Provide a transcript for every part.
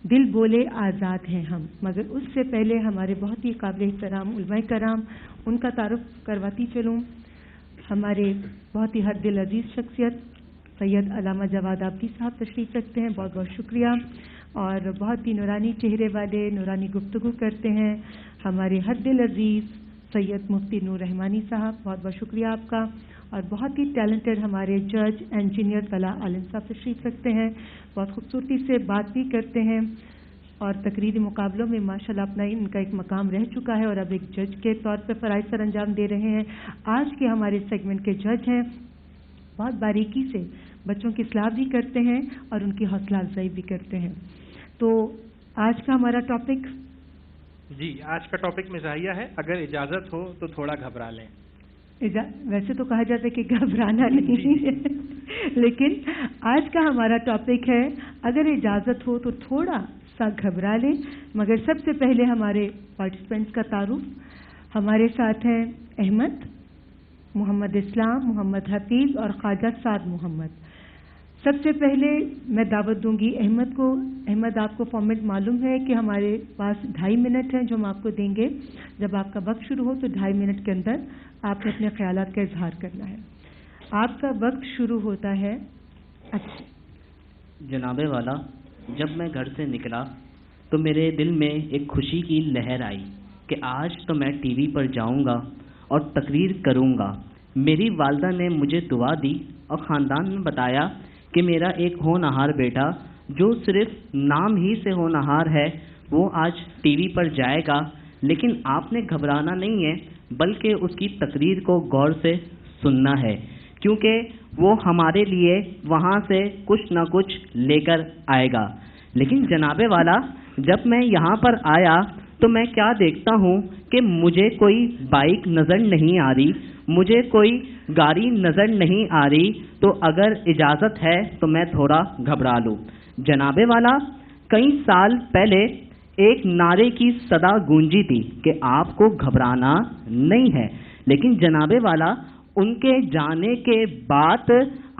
دل بولے آزاد ہیں ہم. مگر اس سے پہلے ہمارے بہت ہی قابل احترام علماء کرام، ان کا تعارف کرواتی چلوں. ہمارے بہت ہی ہر دل عزیز شخصیت سید علامہ جواد آبدی صاحب تشریف رکھتے ہیں. بہت بہت شکریہ. اور بہت ہی نورانی چہرے والے نورانی گفتگو کرتے ہیں ہمارے ہر دل عزیز سید مفتی نور رحمانی صاحب. بہت بہت شکریہ آپ کا. اور بہت ہی ٹیلنٹڈ ہمارے جج انجینئر طلحہ عالم صاحب تشریف رکھتے ہیں. بہت خوبصورتی سے بات بھی کرتے ہیں اور تقریری مقابلوں میں ماشاءاللہ اپنا ان کا ایک مقام رہ چکا ہے اور اب ایک جج کے طور پہ فرائض سر انجام دے رہے ہیں. آج کے ہمارے سیگمنٹ کے جج ہیں. بہت باریکی سے بچوں کی اصلاح بھی کرتے ہیں اور ان کی حوصلہ افزائی بھی کرتے ہیں. تو آج کا ہمارا ٹاپک، جی آج کا ٹاپک مزاحیہ ہے. اگر اجازت ہو تو تھوڑا گھبرا لیں. ویسے تو کہا جاتا ہے کہ گھبرانا نہیں ہے لیکن آج کا ہمارا ٹاپک ہے اگر اجازت ہو تو تھوڑا سا گھبرا لیں. مگر سب سے پہلے ہمارے پارٹیسپینٹس کا تعارف. ہمارے ساتھ ہیں احمد، محمد اسلام، محمد حفیظ اور خواجہ سعد محمد. سب سے پہلے میں دعوت دوں گی احمد کو. احمد، آپ کو فارمیٹ معلوم ہے کہ ہمارے پاس 2.5 منٹ ہیں جو ہم آپ کو دیں گے. جب آپ کا وقت شروع ہو تو 2.5 منٹ کے اندر آپ نے اپنے خیالات کا اظہار کرنا ہے. آپ کا وقت شروع ہوتا ہے. اچھا جناب والا، جب میں گھر سے نکلا تو میرے دل میں ایک خوشی کی لہر آئی کہ آج تو میں ٹی وی پر جاؤں گا اور تقریر کروں گا. میری والدہ نے مجھے دعا دی اور خاندان نے بتایا کہ میرا ایک ہونہار بیٹا جو صرف نام ہی سے ہونہار ہے وہ آج ٹی وی پر جائے گا. لیکن آپ نے گھبرانا نہیں ہے بلکہ اس کی تقریر کو غور سے سننا ہے کیونکہ وہ ہمارے لیے وہاں سے کچھ نہ کچھ لے کر آئے گا. لیکن جناب والا، جب میں یہاں پر آیا تو میں کیا دیکھتا ہوں کہ مجھے کوئی بائک نظر نہیں آ رہی، مجھے کوئی گاڑی نظر نہیں آ رہی. تو اگر اجازت ہے تو میں تھوڑا گھبرا لوں. جناب والا، کئی سال پہلے ایک نعرے کی صدا گونجی تھی کہ آپ کو گھبرانا نہیں ہے. لیکن جناب والا، ان کے جانے کے بعد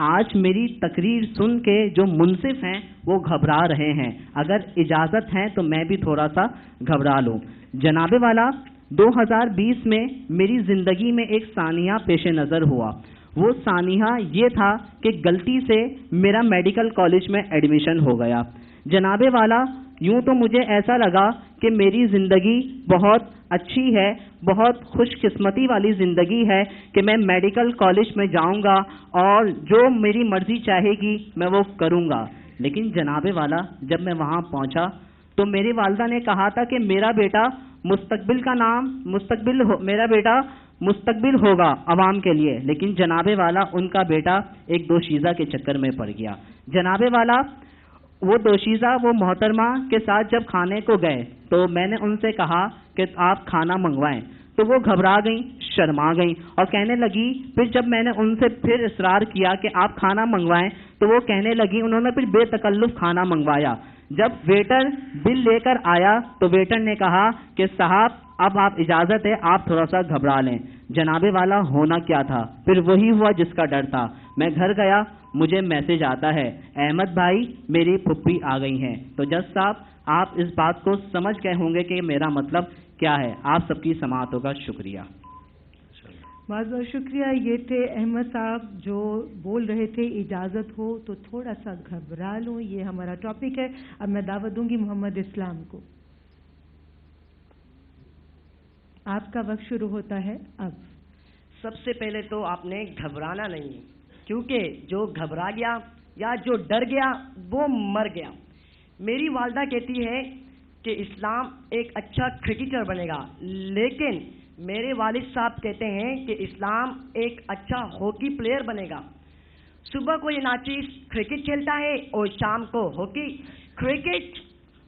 آج میری تقریر سن کے جو منصف ہیں وہ گھبرا رہے ہیں. اگر اجازت ہے تو میں بھی تھوڑا سا گھبرا لوں. جناب والا، 2020 میں میری زندگی میں ایک سانحہ پیش نظر ہوا. وہ سانحہ یہ تھا کہ غلطی سے میرا میڈیکل کالج میں ایڈمیشن ہو گیا. جناب والا، یوں تو مجھے ایسا لگا کہ میری زندگی بہت اچھی ہے، بہت خوش قسمتی والی زندگی ہے کہ میں میڈیکل کالج میں جاؤں گا اور جو میری مرضی چاہے گی میں وہ کروں گا. لیکن جناب والا، جب میں وہاں پہنچا تو میری والدہ نے کہا تھا کہ میرا بیٹا مستقبل ہوگا عوام کے لیے. لیکن جناب والا، ان کا بیٹا ایک دوشیزہ کے چکر میں پڑ گیا. جناب والا، وہ دوشیزہ وہ محترمہ کے ساتھ جب کھانے کو گئے تو میں نے ان سے کہا کہ آپ کھانا منگوائیں تو وہ گھبرا گئیں، شرما گئیں اور کہنے لگی. پھر جب میں نے ان سے پھر اصرار کیا کہ آپ کھانا منگوائیں تو وہ کہنے لگی. انہوں نے پھر بے تکلف کھانا منگوایا. جب ویٹر بل لے کر آیا تو ویٹر نے کہا کہ صاحب اب آپ اجازت ہے، آپ تھوڑا سا گھبرا لیں. جناب والا، ہونا کیا تھا؟ پھر وہی ہوا جس کا ڈر تھا. میں گھر گیا، مجھے میسج آتا ہے احمد بھائی میری پھپھی آ گئی ہیں. تو جج صاحب، آپ اس بات کو سمجھ گئے ہوں گے کہ میرا مطلب کیا ہے. آپ سب کی سماعتوں کا شکریہ. بہت بہت شکریہ. یہ تھے احمد صاحب جو بول رہے تھے اجازت ہو تو تھوڑا سا گھبرا لوں. یہ ہمارا ٹاپک ہے. اب میں دعوت دوں گی محمد اسلام کو. آپ کا وقت شروع ہوتا ہے اب. سب سے پہلے تو آپ نے گھبرانا نہیں، کیونکہ جو گھبرا گیا یا جو ڈر گیا وہ مر گیا. میری والدہ کہتی ہے کہ اسلام ایک اچھا کرکٹر بنے گا، لیکن میرے والد صاحب کہتے ہیں کہ اسلام ایک اچھا ہاکی پلیئر بنے گا. صبح کو یہ ناچیز کرکٹ کھیلتا ہے اور شام کو hockey. Cricket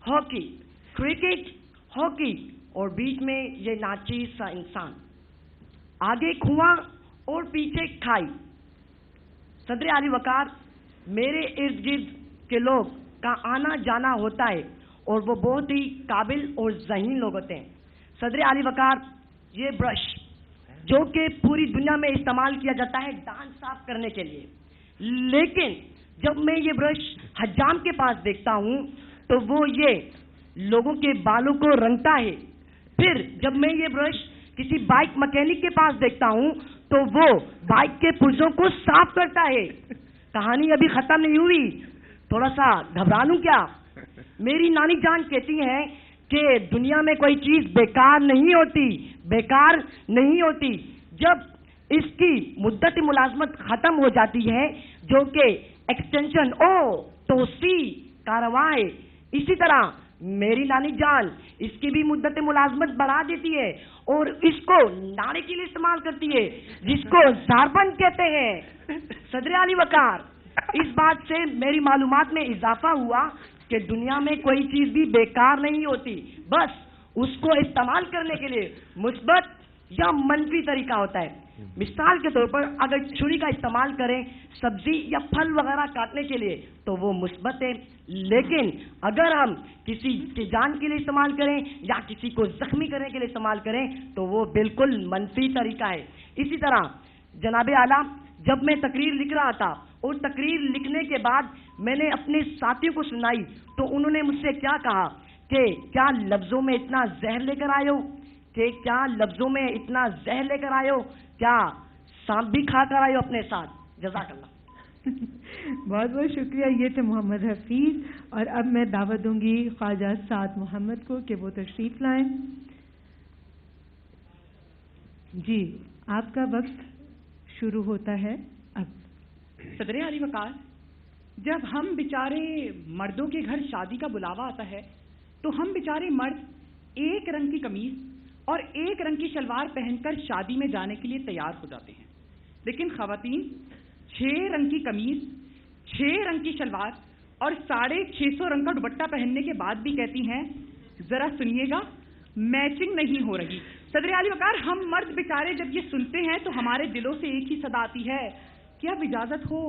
hockey, cricket hockey, اور بیچ میں یہ ناچیز سا انسان، آگے کنواں اور پیچھے کھائی. صدر علی وقار، میرے ارد گرد کے لوگ کا آنا جانا ہوتا ہے اور وہ بہت ہی قابل اور ذہین لوگ ہوتے ہیں. صدر علی وقار، یہ برش جو کہ پوری دنیا میں استعمال کیا جاتا ہے دانت صاف کرنے کے لیے، لیکن جب میں یہ برش حجام کے پاس دیکھتا ہوں تو وہ یہ لوگوں کے بالوں کو رنگتا ہے. پھر جب میں یہ برش کسی بائک مکینک کے پاس دیکھتا ہوں تو وہ بائک کے پرزوں کو صاف کرتا ہے. کہانی ابھی ختم نہیں ہوئی, تھوڑا سا گھبرا لوں کیا؟ میری نانی جان کہتی ہیں کہ دنیا میں کوئی چیز بیکار نہیں ہوتی, بیکار نہیں ہوتی. جب اس کی مدت ملازمت ختم ہو جاتی ہے, جو کہ ایکسٹینشن توسیع کاررواں ہے, اسی طرح میری نانی جان اس کی بھی مدت ملازمت بڑھا دیتی ہے اور اس کو ناڑے کے لیے استعمال کرتی ہے, جس کو زاربند کہتے ہیں. صدر علی وقار, اس بات سے میری معلومات میں اضافہ ہوا کہ دنیا میں کوئی چیز بھی بیکار نہیں ہوتی, بس اس کو استعمال کرنے کے لیے مثبت یا منفی طریقہ ہوتا ہے. مثال کے طور پر اگر چھری کا استعمال کریں سبزی یا پھل وغیرہ کاٹنے کے لیے تو وہ مثبت ہے, لیکن اگر ہم کسی کی جان کے لیے استعمال کریں یا کسی کو زخمی کرنے کے لیے استعمال کریں تو وہ بالکل منفی طریقہ ہے. اسی طرح جناب اعلیٰ, جب میں تقریر لکھ رہا تھا اور تقریر لکھنے کے بعد میں نے اپنے ساتھیوں کو سنائی تو انہوں نے مجھ سے کیا کہا کہ کیا لفظوں میں اتنا زہر لے کر آئے ہو, کہ کیا لفظوں میں اتنا زہر لے کر آئے ہو, کیا سانپ بھی کھا کر آئے ہو اپنے ساتھ. جزاک اللہ. بہت بہت شکریہ. یہ تھے محمد حفیظ, اور اب میں دعوت دوں گی خواجہ سعد محمد کو کہ وہ تشریف لائیں. جی, آپ کا وقت شروع ہوتا ہے اب. صدر علی وقار, جب ہم بیچارے مردوں کے گھر شادی کا بلاوا آتا ہے تو ہم بیچارے مرد ایک رنگ کی قمیض اور ایک رنگ کی شلوار پہن کر شادی میں جانے کے لیے تیار ہو جاتے ہیں, لیکن خواتین 6 رنگ کی قمیض, 6 رنگ کی شلوار اور 650 رنگ کا دوپٹہ پہننے کے بعد بھی کہتی ہیں ذرا سنیے گا میچنگ نہیں ہو رہی. صدر علی وقار, ہم مرد بیچارے جب یہ سنتے ہیں تو ہمارے دلوں سے ایک ہی صدا آتی ہے کہ اب اجازت ہو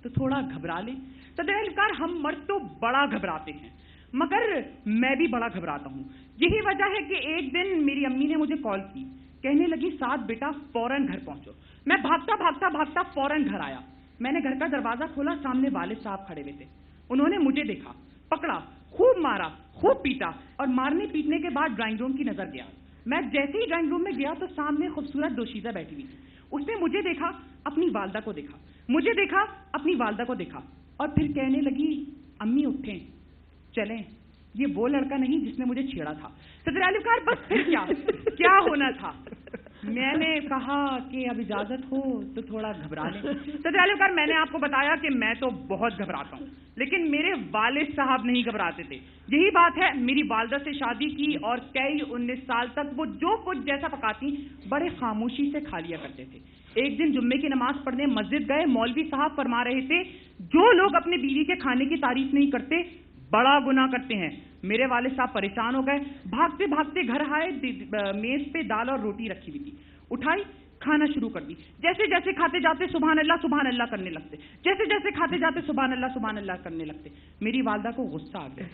تو تھوڑا گھبرا لیں. صدر علی وقار, ہم مرد تو بڑا گھبراتے ہیں, مگر میں بھی بڑا گھبراتا ہوں. یہی وجہ ہے کہ ایک دن میری امی نے مجھے کال کی, کہنے لگی ساتھ بیٹا فوراً گھر پہنچو. میں بھاگتا بھاگتا بھاگتا فوراً گھر آیا. میں نے گھر کا دروازہ کھولا, سامنے والد صاحب کھڑے ہوئے تھے. انہوں نے مجھے دیکھا, پکڑا, خوب مارا, خوب پیٹا, اور مارنے پیٹنے کے بعد ڈرائنگ روم کی نظر گیا. میں جیسے ہی ڈرائنگ روم میں گیا تو سامنے خوبصورت دوشیزہ بیٹھی ہوئی تھی. اس نے مجھے دیکھا, اپنی والدہ کو دیکھا, مجھے دیکھا, اپنی والدہ کو دیکھا, اور پھر کہنے لگی امی اٹھیں چلیں, یہ وہ لڑکا نہیں جس نے مجھے چھیڑا تھا. صدر علی وقار, بس پھر کیا ہونا تھا. میں نے کہا کہ اب اجازت ہو تو تھوڑا گھبرا لیں. صدر علی وقار, میں نے آپ کو بتایا کہ میں تو بہت گھبراتا ہوں, لیکن میرے والد صاحب نہیں گھبراتے تھے. یہی بات ہے, میری والدہ سے شادی کی اور کئی 19 سال تک وہ جو کچھ جیسا پکاتی بڑے خاموشی سے کھا لیا کرتے تھے. ایک دن جمعے کی نماز پڑھنے مسجد گئے, مولوی صاحب فرما رہے تھے جو لوگ اپنے بیوی کے کھانے کی تعریف نہیں کرتے بڑا گناہ کرتے ہیں. میرے والد صاحب پریشان ہو گئے, بھاگتے بھاگتے گھر آئے, میز پہ دال اور روٹی رکھی ہوئی تھی, اٹھائی, کھانا شروع کر دی. جیسے جیسے کھاتے جاتے سبحان اللہ کرنے لگتے, جیسے جیسے کھاتے جاتے سبحان اللہ کرنے لگتے. میری والدہ کو غصہ آ گیا,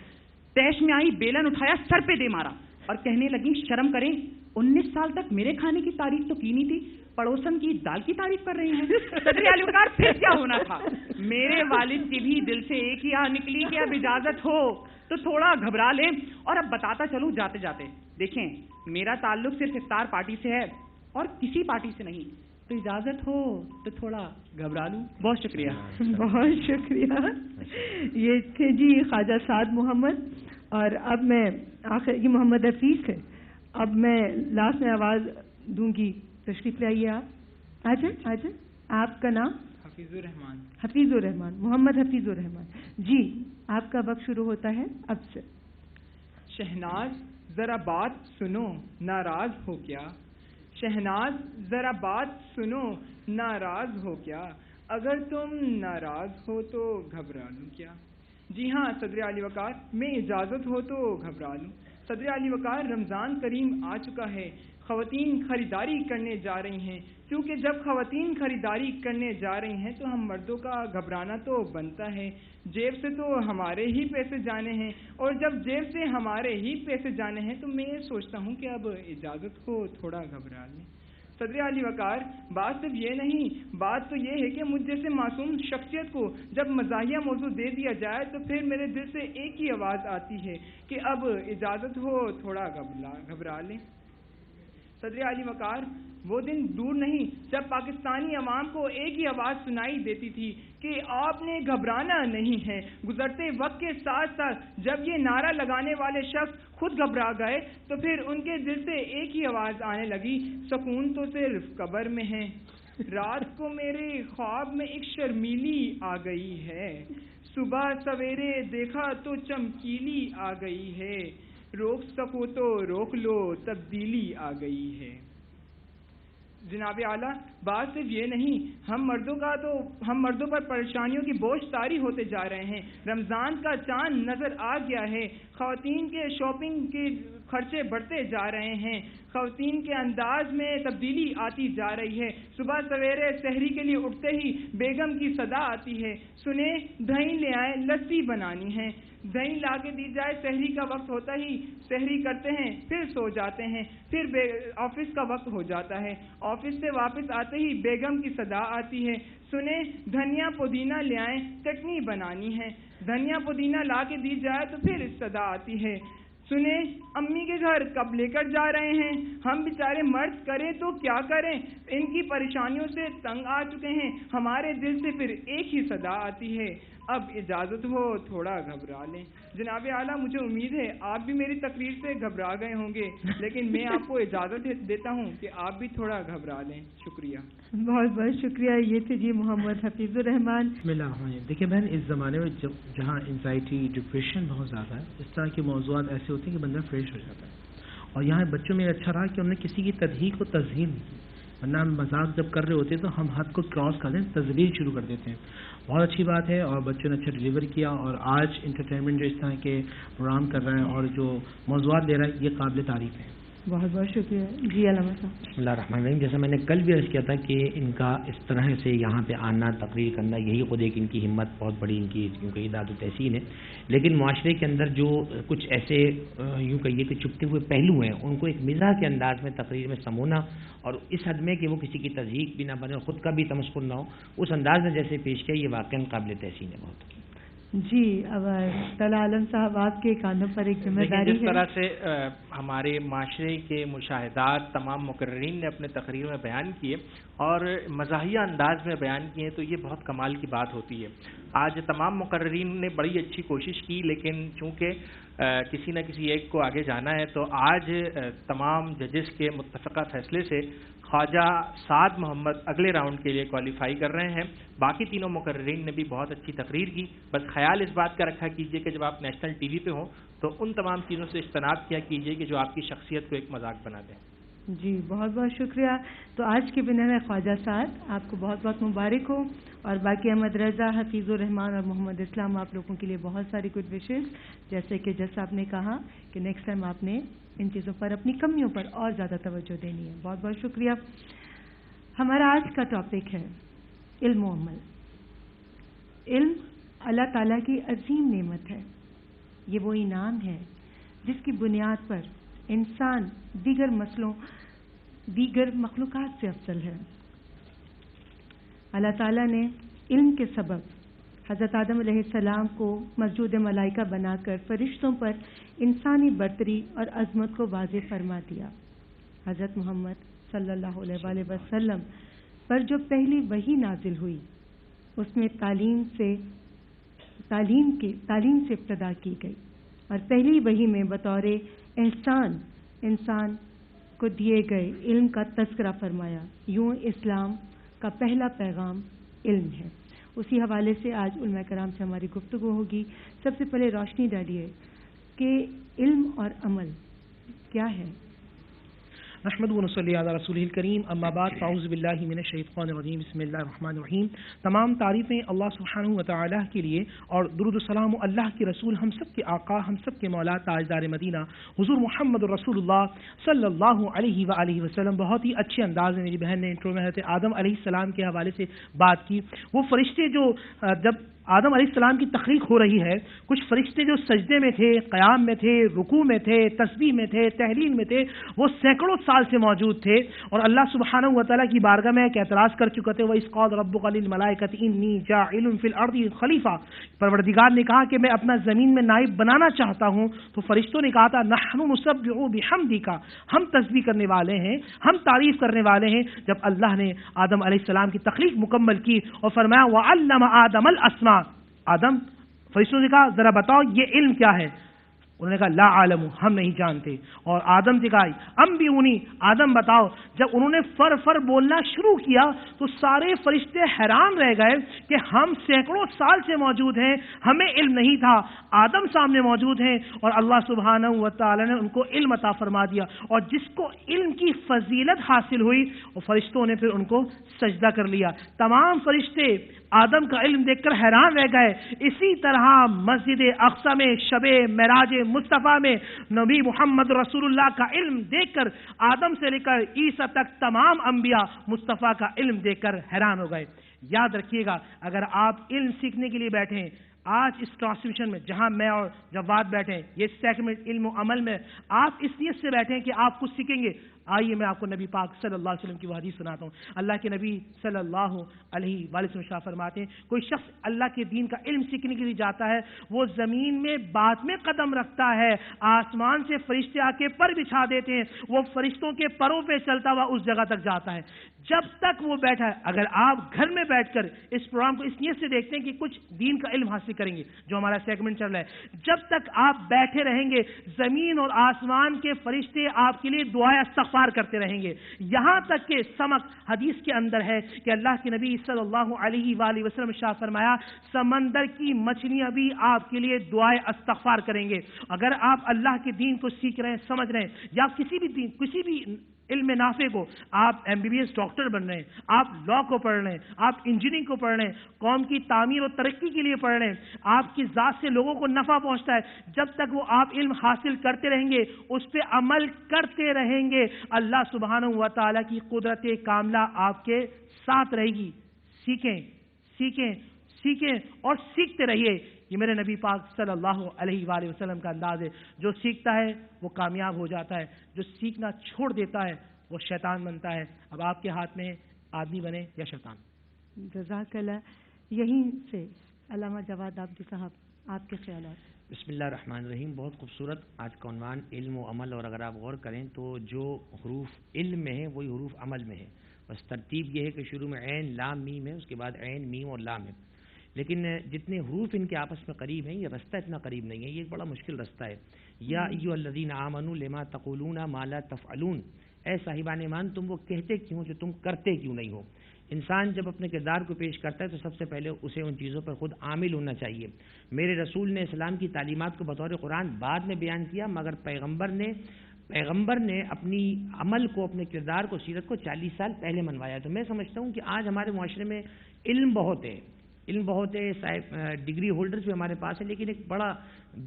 تیش میں آئی, بیلن اٹھایا, سر پہ دے مارا اور کہنے لگی شرم کریں, 19 سال تک میرے کھانے کی تعریف تو کی نہیں تھی, پڑوسن کی دال کی تعریف کر رہی ہیں. صدر علی وقار, پھر کیا ہونا تھا. میرے والد کی بھی دل سے ایک ہی نکلی کہ اب اجازت ہو تو تھوڑا گھبرا لیں. اور اب بتاتا چلوں جاتے جاتے, دیکھیں میرا تعلق صرف افطار پارٹی سے ہے اور کسی پارٹی سے نہیں, تو اجازت ہو تو تھوڑا گھبرا لوں. بہت شکریہ. بہت شکریہ. یہ تھے جی خواجہ سعد محمد, اور اب میں آخر یہ محمد حفیظ تھے. اب میں لاسٹ میں آواز دوں گی, تشریف لے آئیے آپ. آ جائیں. آپ کا نام؟ حفیظ الرحمان. حفیظ الرحمان, محمد حفیظ الرحمان. جی, آپ کا وقت شروع ہوتا ہے اب سے. شہناز ذرا بات سنو, ناراض ہو کیا. شہناز ذرا بات سنو, ناراض ہو کیا. اگر تم ناراض ہو تو گھبرا لوں کیا. جی ہاں صدر علی وقار, میں اجازت ہو تو گھبرا لوں. صدر علی وقار, رمضان کریم آ چکا ہے, خواتین خریداری کرنے جا رہی ہیں. کیونکہ جب خواتین خریداری کرنے جا رہی ہیں تو ہم مردوں کا گھبرانا تو بنتا ہے. جیب سے تو ہمارے ہی پیسے جانے ہیں, اور جب جیب سے ہمارے ہی پیسے جانے ہیں تو میں یہ سوچتا ہوں کہ اب اجازت ہو تھوڑا گھبرا لیں. صدر علی وقار، بات صرف یہ نہیں، بات تو یہ ہے کہ مجھ جیسے معصوم شخصیت کو جب مزاحیہ موضوع دے دیا جائے تو پھر میرے دل سے ایک ہی آواز آتی ہے کہ اب اجازت ہو تھوڑا گھبرا لیں۔ صدر علی وقار، وہ دن دور نہیں جب پاکستانی عوام کو ایک ہی آواز سنائی دیتی تھی کہ آپ نے گھبرانا نہیں ہے۔ گزرتے وقت کے ساتھ ساتھ جب یہ نعرہ لگانے والے شخص خود گھبرا گئے تو پھر ان کے دل سے ایک ہی آواز آنے لگی، سکون تو صرف قبر میں ہے۔ رات کو میرے خواب میں ایک شرمیلی آ گئی ہے، صبح سویرے دیکھا تو چمکیلی آ گئی ہے، روک سکو تو روک لو تبدیلی آ گئی ہے۔ جناب اعلیٰ، بات صرف یہ نہیں، ہم مردوں پر پریشانیوں کی بوجھ طاری ہوتے جا رہے ہیں۔ رمضان کا چاند نظر آ گیا ہے، خواتین کے شاپنگ کے خرچے بڑھتے جا رہے ہیں، خواتین کے انداز میں تبدیلی آتی جا رہی ہے۔ صبح سویرے سحری کے لیے اٹھتے ہی بیگم کی صدا آتی ہے، سنیں دہی لے آئیں لسی بنانی ہے، دہی لا کے دی جائے، سحری کا وقت ہوتا ہی سحری کرتے ہیں، پھر سو جاتے ہیں، پھر آفس کا وقت ہو جاتا ہے، آفس سے واپس آتے ہی بیگم کی صدا آتی ہے، سنیں دھنیا پودینہ لے آئیں چٹنی بنانی ہے، دھنیا پودینہ لا کے دی جائے تو پھر صدا آتی ہے، سنیں امی کے گھر کب لے کر جا رہے ہیں، ہم بیچارے مرد کریں تو کیا کریں، ان کی پریشانیوں سے تنگ آ چکے ہیں، ہمارے دل سے پھر ایک ہی صدا آتی ہے، اب اجازت ہو تھوڑا گھبرا لیں۔ جناب اعلیٰ، مجھے امید ہے آپ بھی میری تقریر سے گھبرا گئے ہوں گے، لیکن میں آپ کو اجازت دیتا ہوں کہ آپ بھی تھوڑا گھبرا لیں۔ شکریہ، بہت بہت شکریہ۔ یہ تھے جی محمد حفیظ الرحمان۔ بسم اللہ الرحمن الرحیم۔ دیکھیں بہن، اس زمانے میں جہاں انزائٹی ڈپریشن بہت زیادہ ہے، اس طرح کے موضوعات ایسے ہوتے ہیں کہ بندہ فریش ہو جاتا ہے، اور یہاں بچوں میں اچھا رہا کہ انہوں نے کسی کی تضحیک و تزہین نہیں کی، ورنہ ہم مذاق جب کر رہے ہوتے ہیں تو ہم حد کو کراس کر دیں، تزلیل شروع کر دیتے ہیں۔ بہت اچھی بات ہے، اور بچوں نے اچھا ڈلیور کیا، اور آج انٹرٹینمنٹ جو اس طرح کے پروگرام کر رہے ہیں اور جو موضوعات لے رہا ہے، یہ قابل تعریف ہے۔ بہت بہت شکریہ جی علامہ صاحب۔ بسم اللہ الرحمن الرحیم۔ جیسا میں نے کل بھی عرض کیا تھا کہ ان کا اس طرح سے یہاں پہ آنا، تقریر کرنا، یہی خود ایک ان کی ہمت بہت بڑی ان کی کیونکہ اعداد و تحسین ہے، لیکن معاشرے کے اندر جو کچھ ایسے یوں کہیے کہ چھپتے ہوئے پہلو ہیں، ان کو ایک مزاح کے انداز میں تقریر میں سمونا، اور اس حد میں کہ وہ کسی کی تضحیک بھی نہ بنے اور خود کا بھی تمسخر نہ ہو، اس انداز میں جیسے پیش کیا، یہ واقعاً قابل تحسین ہے بہت۔ جی، اب طلع عالم صاحب، آپ کے کاندھوں پر ایک ذمہ داری ہے۔ جس طرح سے ہمارے معاشرے کے مشاہدات تمام مقررین نے اپنے تقریر میں بیان کیے اور مزاحیہ انداز میں بیان کیے، تو یہ بہت کمال کی بات ہوتی ہے۔ آج تمام مقررین نے بڑی اچھی کوشش کی، لیکن چونکہ کسی نہ کسی ایک کو آگے جانا ہے، تو آج تمام ججز کے متفقہ فیصلے سے خواجہ سعد محمد اگلے راؤنڈ کے لیے کوالیفائی کر رہے ہیں۔ باقی تینوں مقررین نے بھی بہت اچھی تقریر کی، بس خیال اس بات کا رکھا کیجئے کہ جب آپ نیشنل ٹی وی پہ ہوں تو ان تمام چیزوں سے اجتناب کیا کیجئے کہ جو آپ کی شخصیت کو ایک مذاق بنا دیں۔ جی، بہت بہت شکریہ۔ تو آج کے ونر ہے خواجہ سعد، آپ کو بہت بہت مبارک ہو، اور باقی احمد رضا، حفیظ الرحمان اور محمد اسلام، آپ لوگوں کے لیے بہت ساری گڈ وشز۔ جیسے کہ جج صاحب نے کہا کہ نیکسٹ ٹائم آپ نے ان چیزوں پر، اپنی کمیوں پر اور زیادہ توجہ دینی ہے۔ بہت بہت شکریہ۔ ہمارا آج کا ٹاپک ہے علم و عمل۔ علم اللہ تعالیٰ کی عظیم نعمت ہے، یہ وہ انعام ہے جس کی بنیاد پر انسان دیگر مخلوقات سے افضل ہے۔ اللہ تعالیٰ نے علم کے سبب حضرت آدم علیہ السلام کو مسجود ملائکہ بنا کر فرشتوں پر انسانی برتری اور عظمت کو واضح فرما دیا۔ حضرت محمد صلی اللہ علیہ وآلہ وسلم پر جو پہلی وحی نازل ہوئی، اس میں تعلیم سے ابتدا کی گئی، اور پہلی وحی میں بطور احسان انسان کو دیے گئے علم کا تذکرہ فرمایا۔ یوں اسلام کا پہلا پیغام علم ہے۔ اسی حوالے سے آج علماء کرام سے ہماری گفتگو ہوگی۔ سب سے پہلے روشنی ڈالیے کہ علم اور عمل کیا ہے۔ نحمد و نصلی علی رسولہ الکریم، اما بعد، فاعوذ باللہ من الشیطان الرجیم، بسم اللہ الرحمن الرحیم۔ تمام تعریفیں اللہ سبحانہ و تعالیٰ کے لیے، اور درود و سلام اللہ کے رسول، ہم سب کے آقا، ہم سب کے مولا، تاجدار مدینہ حضور محمد رسول اللہ صلی اللہ علیہ وآلہ وسلم۔ بہت ہی اچھے انداز میں میری بہن نے انٹرو میں حضرت آدم علیہ السلام کے حوالے سے بات کی۔ وہ فرشتے جو جب آدم علیہ السلام کی تخلیق ہو رہی ہے، کچھ فرشتے جو سجدے میں تھے، قیام میں تھے، رکوع میں تھے، تسبیح میں تھے، تحلیل میں تھے، وہ سینکڑوں سال سے موجود تھے، اور اللہ سبحانہ و تعالیٰ کی بارگاہ میں ایک اعتراض کر چکے تھے، وَإِذْ قَالَ رَبُّكَ لِلْمَلَائِكَةِ إِنِّي جَاعِلٌ فِي الْأَرْضِ خلیفہ، پروردگار نے کہا کہ میں اپنا زمین میں نائب بنانا چاہتا ہوں، تو فرشتوں نے کہا تھا نحن نسبح بحمدک، ہم تسبیح کرنے والے ہیں، ہم تعریف کرنے والے ہیں۔ جب اللہ نے آدم علیہ السلام کی تخلیق مکمل کی اور فرمایا وَعَلَّمَ آدَمَ الْأَسْمَاءَ، آدم، فرشتوں نے کہا ذرا بتاؤ یہ علم کیا ہے؟ انہوں نے کہا لا عالم، ہم نہیں جانتے۔ اور آدم سے کہا انبئونی، آدم بتاؤ۔ جب انہوں نے فر بولنا شروع کیا تو سارے فرشتے حیران رہ گئے کہ ہم سینکڑوں سال سے موجود ہیں، ہمیں علم نہیں تھا، آدم سامنے موجود ہیں، اور اللہ سبحانہ و تعالی نے ان کو علم عطا فرما دیا، اور جس کو علم کی فضیلت حاصل ہوئی اور فرشتوں نے پھر ان کو سجدہ کر لیا۔ تمام فرشتے آدم کا علم دیکھ کر حیران رہ گئے۔ اسی طرح مسجد اقصی میں شب معراج مصطفیٰ میں نبی محمد رسول اللہ کا علم دیکھ کر آدم سے لے کر عیسیٰ تک تمام انبیاء مصطفیٰ کا علم دیکھ کر حیران ہو گئے۔ یاد رکھیے گا، اگر آپ علم سیکھنے کے لیے بیٹھیں، آج اس ٹرانسمیشن میں جہاں میں اور جواد بیٹھے، یہ سیگمنٹ علم و عمل میں آپ اس نیت سے بیٹھیں کہ آپ کچھ سیکھیں گے۔ آئیے میں آپ کو نبی پاک صلی اللہ علیہ وسلم کی وہ حدیث سناتا ہوں۔ اللہ کے نبی صلی اللہ علیہ وسلم شاہ فرماتے ہیں، کوئی شخص اللہ کے دین کا علم سیکھنے کے لیے جاتا ہے، وہ زمین میں بعد میں قدم رکھتا ہے، آسمان سے فرشتے آ کے پر بچھا دیتے ہیں، وہ فرشتوں کے پروں پہ چلتا ہوا اس جگہ تک جاتا ہے جب تک وہ بیٹھا ہے۔ اگر آپ گھر میں بیٹھ کر اس پروگرام کو اس نیت سے دیکھتے ہیں کہ کچھ دین کا علم حاصل کریں گے، جو ہمارا سیگمنٹ چل رہا ہے، جب تک آپ بیٹھے رہیں گے زمین اور آسمان کے فرشتے آپ کے لیے دعائیں استغفار کرتے رہیں گے، یہاں تک کہ سمک حدیث کے اندر ہے کہ اللہ کے نبی صلی اللہ علیہ وآلہ وسلم شاہ فرمایا سمندر کی مچھلیاں بھی آپ کے لیے دعائیں استغفار کریں گے۔ اگر آپ اللہ کے دین کو سیکھ رہے ہیں، سمجھ رہے ہیں، یا کسی بھی علم نافع کو، آپ MBBS ڈاکٹر بن رہے ہیں، آپ لا کو پڑھ رہے ہیں، آپ انجینئرنگ کو پڑھ رہے ہیں، قوم کی تعمیر و ترقی کے لیے پڑھ رہے ہیں، آپ کی ذات سے لوگوں کو نفع پہنچتا ہے، جب تک وہ آپ علم حاصل کرتے رہیں گے، اس پہ عمل کرتے رہیں گے، اللہ سبحانہ و تعالیٰ کی قدرت کاملہ آپ کے ساتھ رہے گی۔ سیکھیں سیکھیں سیکھیں اور سیکھتے رہیے۔ یہ میرے نبی پاک صلی اللہ علیہ وآلہ وسلم کا انداز ہے، جو سیکھتا ہے وہ کامیاب ہو جاتا ہے، جو سیکھنا چھوڑ دیتا ہے وہ شیطان بنتا ہے۔ اب آپ کے ہاتھ میں آدمی بنے یا شیطان۔ جزاک اللہ۔ یہیں سے علامہ جواد عابدی صاحب، آپ کے خیالات۔ بسم اللہ الرحمن الرحیم۔ بہت خوبصورت آج کا عنوان علم و عمل، اور اگر آپ غور کریں تو جو حروف علم میں ہیں وہی حروف عمل میں ہیں، بس ترتیب یہ ہے کہ شروع میں عین لام میم ہے، اس کے بعد عین میم اور لام ہے، لیکن جتنے حروف ان کے آپس میں قریب ہیں یہ رستہ اتنا قریب نہیں ہے، یہ ایک بڑا مشکل رستہ ہے۔ یا ایھا الذین آمنوا لما تقولون ما لا تفعلون، اے صاحبان ایمان تم وہ کہتے کیوں جو تم کرتے کیوں نہیں ہو۔ انسان جب اپنے کردار کو پیش کرتا ہے تو سب سے پہلے اسے ان چیزوں پر خود عامل ہونا چاہیے۔ میرے رسول نے اسلام کی تعلیمات کو بطور قرآن بعد میں بیان کیا، مگر پیغمبر نے اپنی عمل کو، اپنے کردار کو، سیرت کو 40 سال پہلے منوایا۔ تو میں سمجھتا ہوں کہ آج ہمارے معاشرے میں علم بہت ہے، ڈگری ہولڈرز بھی ہمارے پاس ہیں، لیکن ایک بڑا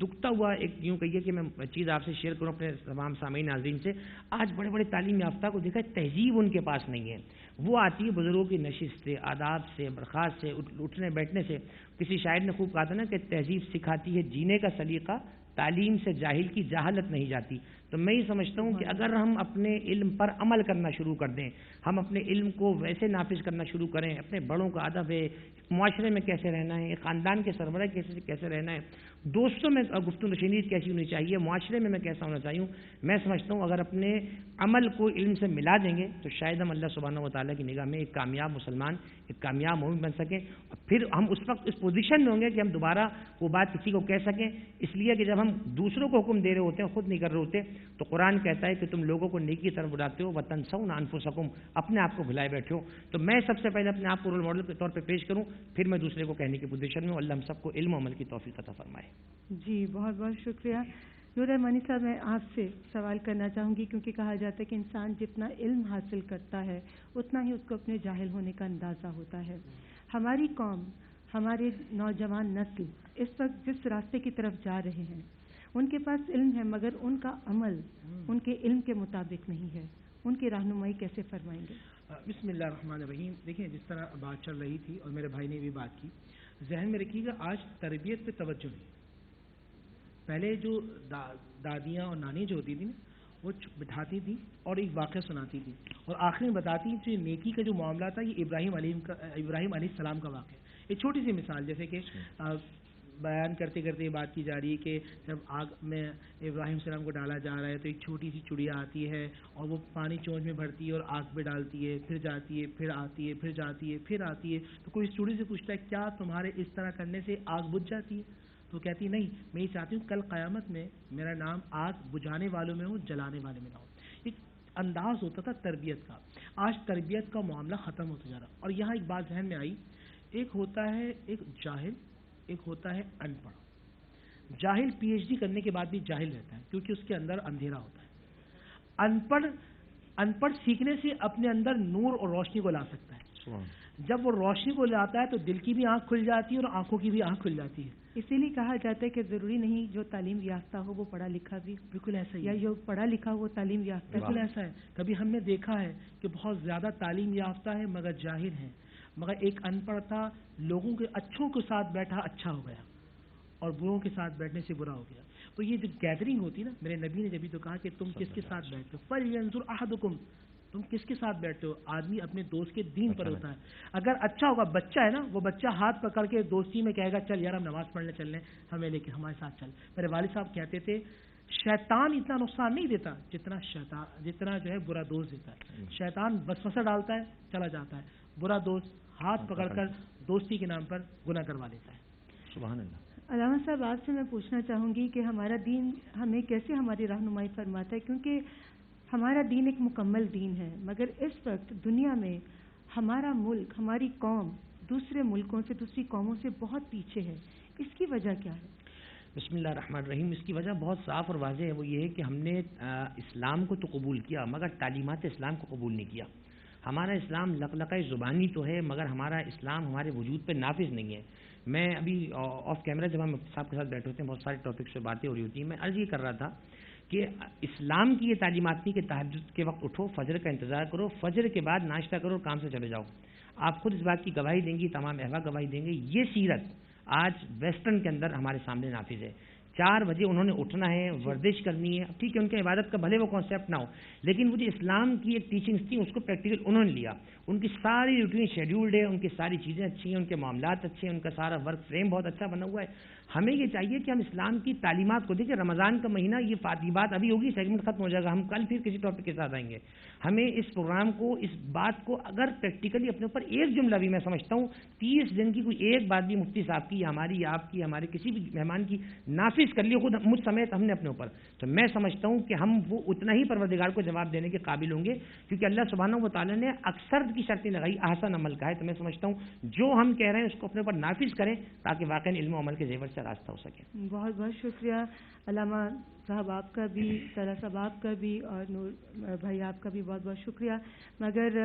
دکھتا ہوا ایک یوں کہیے کہ میں چیز آپ سے شیئر کروں اپنے تمام سامعین ناظرین سے، آج بڑے بڑے تعلیم یافتہ کو دیکھا تہذیب ان کے پاس نہیں ہے۔ وہ آتی ہے بزرگوں کی نشست سے، آداب سے، برخاست سے، اٹھنے بیٹھنے سے۔ کسی شاعر نے خوب کہا تھا نا کہ تہذیب سکھاتی ہے جینے کا سلیقہ، تعلیم سے جاہل کی جہالت نہیں جاتی۔ تو میں یہ سمجھتا ہوں کہ اگر ہم اپنے علم پر عمل کرنا شروع کر دیں، ہم اپنے علم کو ویسے نافذ کرنا شروع کریں، اپنے بڑوں کا ادب ہے، معاشرے میں کیسے رہنا ہے، خاندان کے سربراہ کیسے رہنا ہے، دوستوں میں گفتگو نشینیت کیسی ہونی چاہیے، معاشرے میں کیسا ہونا چاہیے، میں سمجھتا ہوں اگر اپنے عمل کو علم سے ملا دیں گے تو شاید ہم اللہ سبحانہ و تعالیٰ کی نگاہ میں ایک کامیاب مسلمان، ایک کامیاب مومن بن سکیں، اور پھر ہم اس وقت اس پوزیشن میں ہوں گے کہ ہم دوبارہ وہ بات کسی کو کہہ سکیں، اس لیے کہ جب ہم دوسروں کو حکم دے رہے ہوتے ہیں، خود نہیں کر رہے ہوتے، تو قرآن کہتا ہے کہ تم لوگوں کو نیکی کی طرف بلاتے ہو وَتَنْسَوْنَ أَنفُسَكُمْ، اپنے آپ کو بھلائے بیٹھے ہو۔ تو میں سب سے پہلے اپنے آپ کو رول ماڈل کے طور پہ پیش کروں، پھر میں دوسرے کو کہنے کی پوزیشن میں ہوں۔ اللہ ہم سب کو علم و عمل کی توفیق عطا فرمائے۔ جی بہت بہت شکریہ۔ نور رحمانی صاحب، میں آپ سے سوال کرنا چاہوں گی، کیونکہ کہا جاتا ہے کہ انسان جتنا علم حاصل کرتا ہے اتنا ہی اس کو اپنے جاہل ہونے کا اندازہ ہوتا ہے۔ ہماری قوم، ہمارے نوجوان نسل اس وقت جس راستے کی طرف جا رہے ہیں، ان کے پاس علم ہے مگر ان کا عمل ان کے علم کے مطابق نہیں ہے، ان کی رہنمائی کیسے فرمائیں گے؟ بسم اللہ الرحمن الرحیم. دیکھیں جس طرح بات چل رہی تھی اور میرے بھائی نے بھی بات کی, ذہن میں رکھیے گا آج تربیت پہ توجہ نہیں. پہلے جو دادیاں اور نانی جو ہوتی تھی نا, وہ بٹھاتی تھی اور ایک واقعہ سناتی تھی اور آخر میں بتاتی جو نیکی کا جو معاملہ تھا یہ ابراہیم علیہ السلام کا واقعہ. ایک چھوٹی سی مثال, جیسے کہ بیان کرتے کرتے یہ بات کی جا رہی ہے کہ جب آگ میں ابراہیم السلام کو ڈالا جا رہا ہے تو ایک چھوٹی سی چڑیا آتی ہے اور وہ پانی چونچ میں بھرتی ہے اور آگ پہ ڈالتی ہے, پھر جاتی ہے, پھر آتی ہے, پھر جاتی ہے, پھر آتی ہے. تو کوئی اس چڑی سے پوچھتا ہے کیا تمہارے اس طرح کرنے سے آگ بجھ جاتی ہے؟ تو کہتی نہیں, میں یہ چاہتی ہوں کل قیامت میں میرا نام آگ بجھانے والوں میں ہو, جلانے والے میں نہ ہو. ایک انداز ہوتا تھا تربیت کا. آج تربیت کا معاملہ ختم ہوتا جا رہا. اور یہاں ایک بات ذہن میں آئی, ایک ہوتا ہے ایک جاہل, ایک ہوتا ہے ان پڑھ. جاہل پی ایچ ڈی کرنے کے بعد بھی جاہل رہتا ہے کیونکہ اس کے اندر اندھیرا ہوتا ہے. ان پڑھ سیکھنے سے اپنے اندر نور اور روشنی کو لا سکتا ہے. جب وہ روشنی کو لاتا ہے تو دل کی بھی آنکھ کھل جاتی ہے اور آنکھوں کی بھی آنکھ کھل جاتی ہے. اسی لیے کہا جاتا ہے کہ ضروری نہیں جو تعلیم یافتہ ہو وہ پڑھا لکھا بھی. بالکل ایسا ہی, یا جو پڑھا لکھا ہو وہ تعلیم یافتہ. بالکل ایسا ہے. کبھی ہم نے دیکھا ہے کہ بہت زیادہ تعلیم یافتہ ہے مگر جاہل ہیں, مگر ایک ان پڑھ تھا, لوگوں کے اچھوں کے ساتھ بیٹھا اچھا ہو گیا اور بروں کے ساتھ بیٹھنے سے برا ہو گیا. تو یہ جو گیدرنگ ہوتی ہے نا, میرے نبی نے جبھی تو کہا کہ تم کس کے ساتھ بیٹھتے ہو, فَلْيَنْظُرْ أَحَدُكُمْ, تم کس کے ساتھ بیٹھتے ہو. آدمی اپنے دوست کے دین پر ہوتا ہے. اگر اچھا ہوگا, بچہ ہے نا, وہ بچہ ہاتھ پکڑ کے دوستی میں کہے گا چل یار ہم نماز پڑھنے چل رہے ہیں, ہمیں لے کے ہمارے ساتھ چل. میرے والد صاحب کہتے تھے شیطان اتنا نقصان نہیں دیتا جتنا جو ہے برا دوست دیتا ہے. شیطان وسوسہ ڈالتا ہے, چلا جاتا ہے. برا دوست ہاتھ پکڑ کر دوستی کے نام پر گناہ کروا لیتا ہے. سبحان اللہ. علامہ صاحب آپ سے میں پوچھنا چاہوں گی کہ ہمارا دین ہمیں کیسے ہماری رہنمائی فرماتا ہے, کیونکہ ہمارا دین ایک مکمل دین ہے, مگر اس وقت دنیا میں ہمارا ملک, ہماری قوم دوسرے ملکوں سے, دوسری قوموں سے بہت پیچھے ہے. اس کی وجہ کیا ہے؟ بسم اللہ الرحمن الرحیم. اس کی وجہ بہت صاف اور واضح ہے. وہ یہ ہے کہ ہم نے اسلام کو تو قبول کیا مگر تعلیمات اسلام کو قبول نہیں کیا. ہمارا اسلام لقلقہ زبانی تو ہے مگر ہمارا اسلام ہمارے وجود پہ نافذ نہیں ہے. میں ابھی آف کیمرہ جب ہم صاحب کے ساتھ بیٹھے ہوتے ہیں بہت سارے ٹاپکس پہ باتیں ہو رہی ہوتی ہیں, میں عرض یہ کر رہا تھا کہ اسلام کی یہ تعلیمات نہیں کہ تہجد کے وقت اٹھو, فجر کا انتظار کرو, فجر کے بعد ناشتہ کرو, کام سے چلے جاؤ. آپ خود اس بات کی گواہی دیں گی, تمام احوا گواہی دیں گے. یہ سیرت آج ویسٹرن کے اندر ہمارے سامنے نافذ ہے. 4 بجے انہوں نے اٹھنا ہے, ورزش کرنی ہے. ٹھیک ہے, ان کے عبادت کا بھلے وہ کانسیپٹ نہ ہو, لیکن وہ جو اسلام کی ایک ٹیچنگس تھی اس کو پریکٹیکل انہوں نے لیا. ان کی ساری روٹین شیڈیولڈ ہے, ان کی ساری چیزیں اچھی ہیں, ان کے معاملات اچھے ہیں, ان کا سارا ورک فریم بہت اچھا بنا ہوا ہے. ہمیں یہ چاہیے کہ ہم اسلام کی تعلیمات کو دیکھیں. رمضان کا مہینہ یہ فاتحی بات ابھی ہوگی, سیگمنٹ ختم ہو جائے گا, ہم کل پھر کسی ٹاپک کے ساتھ آئیں گے. ہمیں اس پروگرام کو, اس بات کو اگر پریکٹیکلی اپنے اوپر ایک جملہ بھی, میں سمجھتا ہوں 30 دن کی کوئی ایک بات بھی مفتی صاحب کی, ہماری, آپ کی, ہمارے کسی بھی مہمان کی نافذ کر لی خود مجھ سمیت ہم نے اپنے اوپر, تو میں سمجھتا ہوں کہ ہم وہ اتنا ہی پروردگار کو جواب دینے کے قابل ہوں گے, کیونکہ اللہ سبحانہ و تعالیٰ نے اکثر کی شرطیں لگائی احسن عمل کا ہے. تو میں سمجھتا ہوں جو ہم کہہ رہے ہیں اس کو اپنے اوپر نافذ کریں تاکہ واقعی علم و عمل کے زیور سے راستہ ہو سکے. بہت بہت شکریہ علامہ صاحب آپ کا بھی, طلحہ صاحب آپ کا بھی, اور نور بھائی آپ کا بھی بہت بہت شکریہ. مگر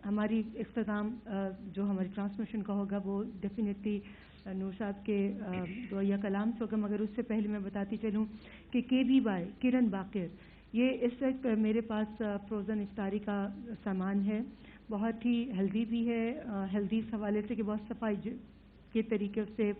ہماری اختتام جو ہماری ٹرانسمیشن کا ہوگا وہ ڈیفینیٹلی نور صاحب کے دعائیہ کلام سے ہوگا. مگر اس سے پہلے میں بتاتی چلوں کہ KBY کرن باقر, یہ اس وقت میرے پاس فروزن افطاری کا سامان ہے, بہت ہی ہیلدی بھی ہے. ہیلدی اس حوالے سے کہ بہت صفائی کے طریقے سے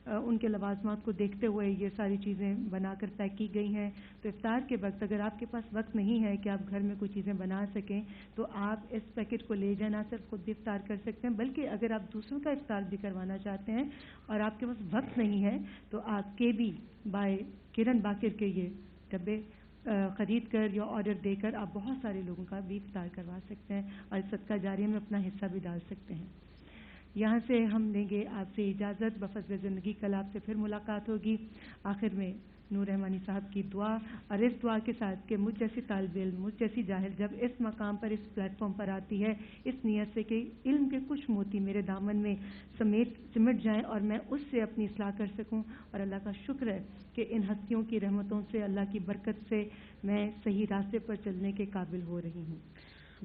ان کے لوازمات کو دیکھتے ہوئے یہ ساری چیزیں بنا کر پیک کی گئی ہیں. تو افطار کے وقت اگر آپ کے پاس وقت نہیں ہے کہ آپ گھر میں کوئی چیزیں بنا سکیں تو آپ اس پیکٹ کو لے جائیں, نہ صرف خود بھی افطار کر سکتے ہیں بلکہ اگر آپ دوسروں کا افطار بھی کروانا چاہتے ہیں اور آپ کے پاس وقت نہیں ہے تو آپ KBY کرن باقر کے یہ ڈبے خرید کر یا آرڈر دے کر آپ بہت سارے لوگوں کا بھی افطار کروا سکتے ہیں اور صدقہ جاریہ میں اپنا حصہ بھی ڈال سکتے ہیں. یہاں سے ہم لیں گے آپ سے اجازت. بفضل زندگی کل آپ سے پھر ملاقات ہوگی. آخر میں نور رحمانی صاحب کی دعا, اور اس دعا کے ساتھ کہ مجھ جیسی طالب علم, مجھ جیسی جاہل جب اس مقام پر, اس پلیٹ فارم پر آتی ہے اس نیت سے کہ علم کے کچھ موتی میرے دامن میں سمٹ جائیں اور میں اس سے اپنی اصلاح کر سکوں. اور اللہ کا شکر ہے کہ ان ہستیوں کی رحمتوں سے, اللہ کی برکت سے میں صحیح راستے پر چلنے کے قابل ہو رہی ہوں.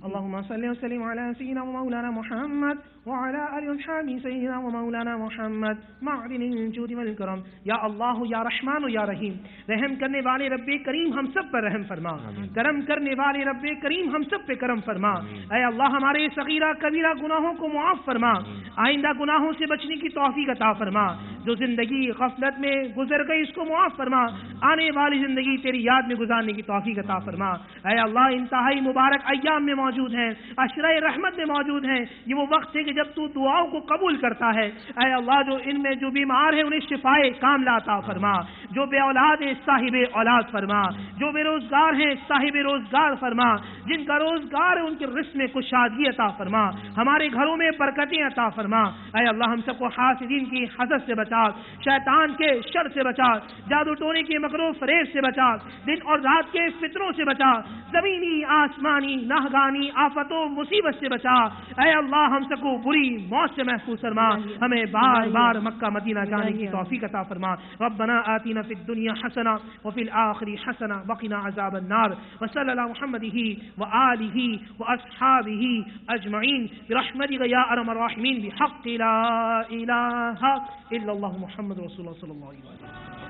اللهم صل وسلم على سيدنا ومولانا محمد وعلى آله وصحبه سيدنا ومولانا محمد معدن الجود والکرم. یا اللہ یا رحمان و یا رحیم، رحم کرنے والے رب کریم ہم سب پر رحم فرما، کرم کرنے والے رب کریم ہم سب پہ کرم فرما. اے اللہ ہمارے صغیرہ کبیرہ گناہوں کو معاف فرما، آئندہ گناہوں سے بچنے کی توفیق عطا فرما. جو زندگی غفلت میں گزر گئی اس کو معاف فرما، آنے والی زندگی تیری یاد میں گزارنے کی توفیق عطا فرما. اے اللہ انتہائی مبارک ایام میں موجود ہیں، عشرۂ رحمت میں موجود ہیں. یہ وہ وقت ہے کہ جب تو دعاؤں کو قبول کرتا ہے. اے اللہ جو ان میں جو بیمار ہیں انہیں شفائے کاملہ عطا فرما، جو بے اولاد ہیں صاحب اولاد فرما، جو بے روزگار ہیں صاحب روزگار فرما، جن کا روزگار ہے ان کے رزق میں کشادگی عطا فرما، ہمارے گھروں میں برکتیں عطا فرما. اے اللہ ہم سب کو حاسدین کی حسد سے بچا، شیطان کے شر سے بچا، جادو ٹونے کے مکر و فریب سے بچا، دن اور رات کے فتنوں سے بچا، زمینی آسمانی ناگہانی آفت و مصیبت سے بچا. اے اللہ ہم سب کو بری موت سے محفوظ فرما، ہمیں بار بار مکہ مدینہ جانے کی توفیق عطا فرما. ربنا آتنا فی الدنیا حسنہ وفی الآخرہ حسنہ وقنا عذاب النار. وصلی اللہ محمدہ وآلہ واصحابہ اجمعین برحمتک یا ارحم الراحمین بحق لا الہ الا اللہ محمد رسول اللہ صلی اللہ علیہ وسلم.